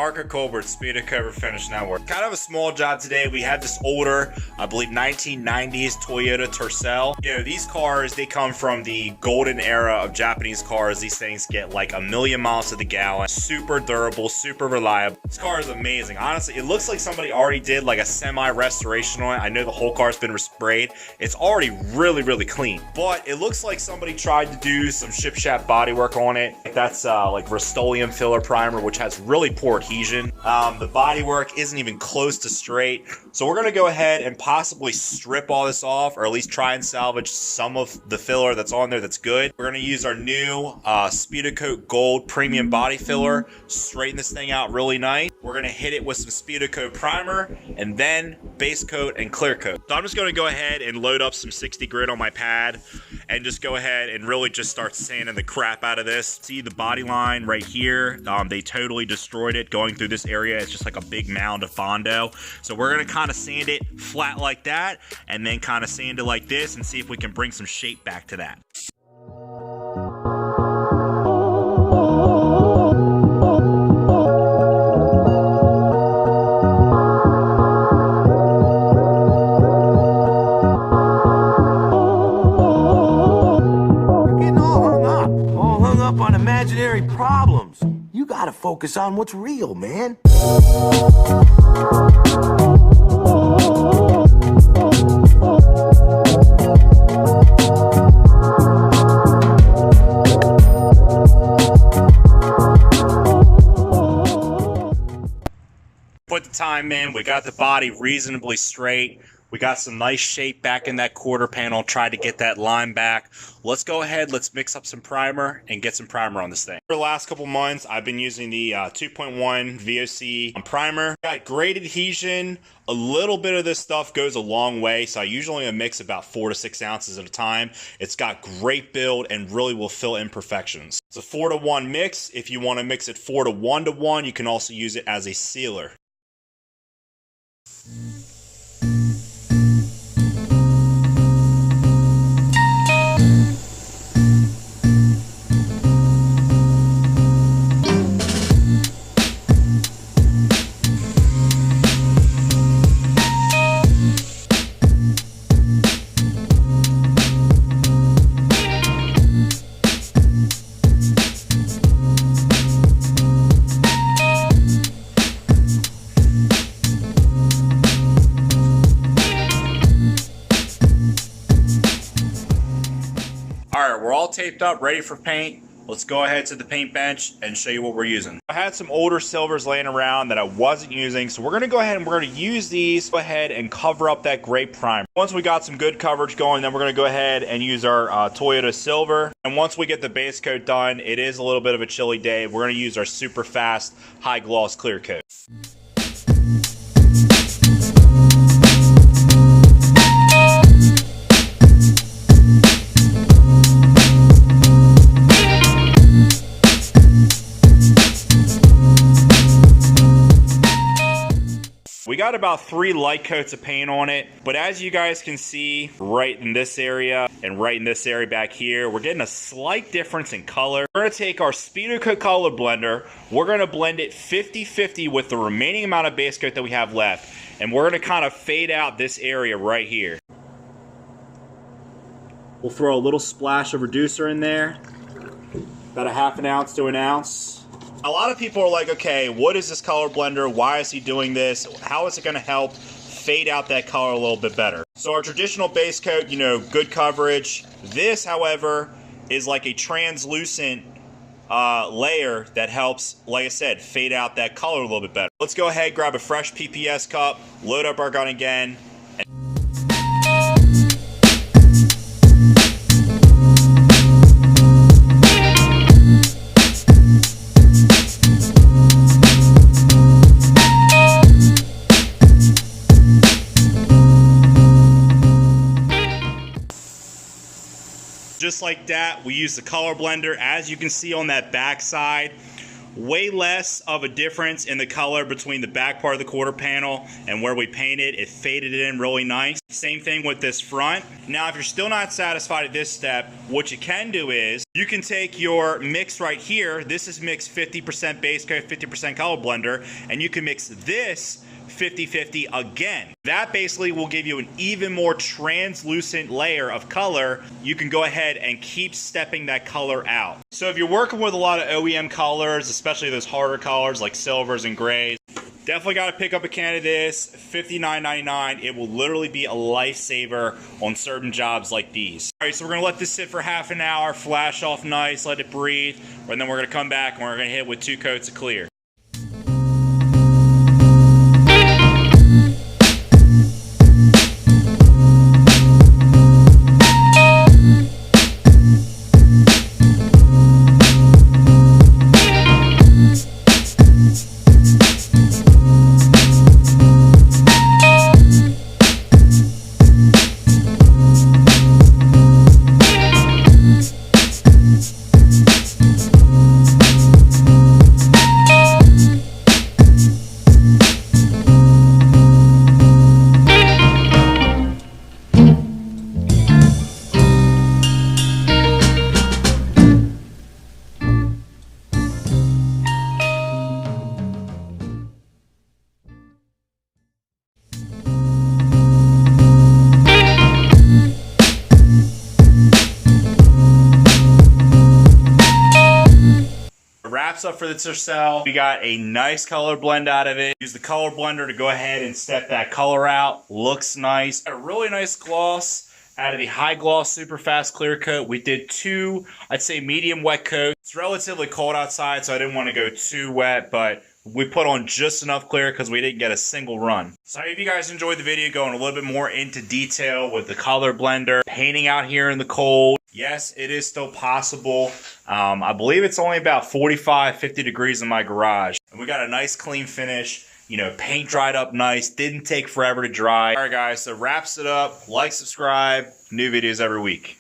Marco Colbert, Spedicoat Refinish Network. Kind of a small job today. We had this older, I believe 1990s Toyota Tercel. You know, these cars, they come from the golden era of Japanese cars. These things get like 1,000,000 miles to the gallon. Super durable, super reliable. This car is amazing. Honestly, it looks like somebody already did like a semi-restoration on it. I know the whole car's been resprayed. It's already really clean. But it looks like somebody tried to do some ship shaft bodywork on it. That's like Rust-Oleum filler primer, which has really poor adhesion. The bodywork isn't even close to straight. So we're gonna go ahead and possibly strip all this off, or at least try and salvage some of the filler that's on there that's good. We're gonna use our new Spedicoat Gold Premium Body Filler, straighten this thing out really nice. We're gonna hit it with some Spedicoat primer, and then base coat and clear coat. So I'm just gonna go ahead and load up some 60 grit on my pad, and just go ahead and really just start sanding the crap out of this. See the body line right here? They totally destroyed it going through this area. It's just like a big mound of Fondo. So we're gonna kind of sand it flat like that, and then kind of sand it like this, and see if we can bring some shape back to that. On imaginary problems. You gotta focus on what's real, man. Put the time in, we got the body reasonably straight. We got some nice shape back in that quarter panel, tried to get that line back. Let's go ahead, let's mix up some primer and get some primer on this thing. For the last couple months, I've been using the 2.1 VOC primer. Got great adhesion. A little bit of this stuff goes a long way, so I usually mix about 4 to 6 ounces at a time. It's got great build and really will fill imperfections. It's a 4-to-1 mix. If you want to mix it 4 to 1 you can also use it as a sealer. Alright, we're all taped up, ready for paint. Let's go ahead to the paint bench and show you what we're using. I had some older silvers laying around that I wasn't using, so we're going to go ahead and we're going to use these. Go ahead and cover up that gray primer. Once we got some good coverage going, then we're going to go ahead and use our Toyota Silver. And once we get the base coat done, it is a little bit of a chilly day. We're going to use our super fast high gloss clear coat. We got about 3 light coats of paint on it, but as you guys can see, right in this area and right in this area back here, we're getting a slight difference in color. We're gonna take our Spedicoat color blender, we're gonna blend it 50-50 with the remaining amount of base coat that we have left, and we're gonna kind of fade out this area right here. We'll throw a little splash of reducer in there, about a 1/2 ounce to 1 ounce. A lot of people are like, okay, what is this color blender? Why is he doing this? How is it going to help fade out that color a little bit better? So our traditional base coat, you know, good coverage. This, however, is like a translucent layer that helps, like I said, fade out that color a little bit better. Let's go ahead, grab a fresh PPS cup, load up our gun again. Just like that, we use the color blender. As you can see on that back side, way less of a difference in the color between the back part of the quarter panel and where we painted. It faded in really nice. Same thing with this front. Now, if you're still not satisfied at this step, what you can do is you can take your mix right here. This is mixed 50% base coat, 50% color blender, and you can mix this 50-50 again. That basically will give you an even more translucent layer of color. You can go ahead and keep stepping that color out. So if you're working with a lot of OEM colors, especially those harder colors like silvers and grays, definitely got to pick up a can of this. $59.99. It will literally be a lifesaver on certain jobs like these. All right, so we're going to let this sit for half an hour, flash off nice, let it breathe, and then we're going to come back and we're going to hit it with 2 coats of clear. Wraps up for the Tercel. We got a nice color blend out of it. Use the color blender to go ahead and step that color out. Looks nice. A really nice gloss out of the high gloss super fast clear coat. We did 2, I'd say medium wet coats. It's relatively cold outside, so I didn't want to go too wet, but we put on just enough clear because we didn't get a single run. So I hope you guys enjoyed the video going a little bit more into detail with the color blender, painting out here in the cold. Yes, it is still possible. I believe it's only about 45, 50 degrees in my garage. And we got a nice clean finish. You know, paint dried up nice. Didn't take forever to dry. All right, guys, so wraps it up. Like, subscribe. New videos every week.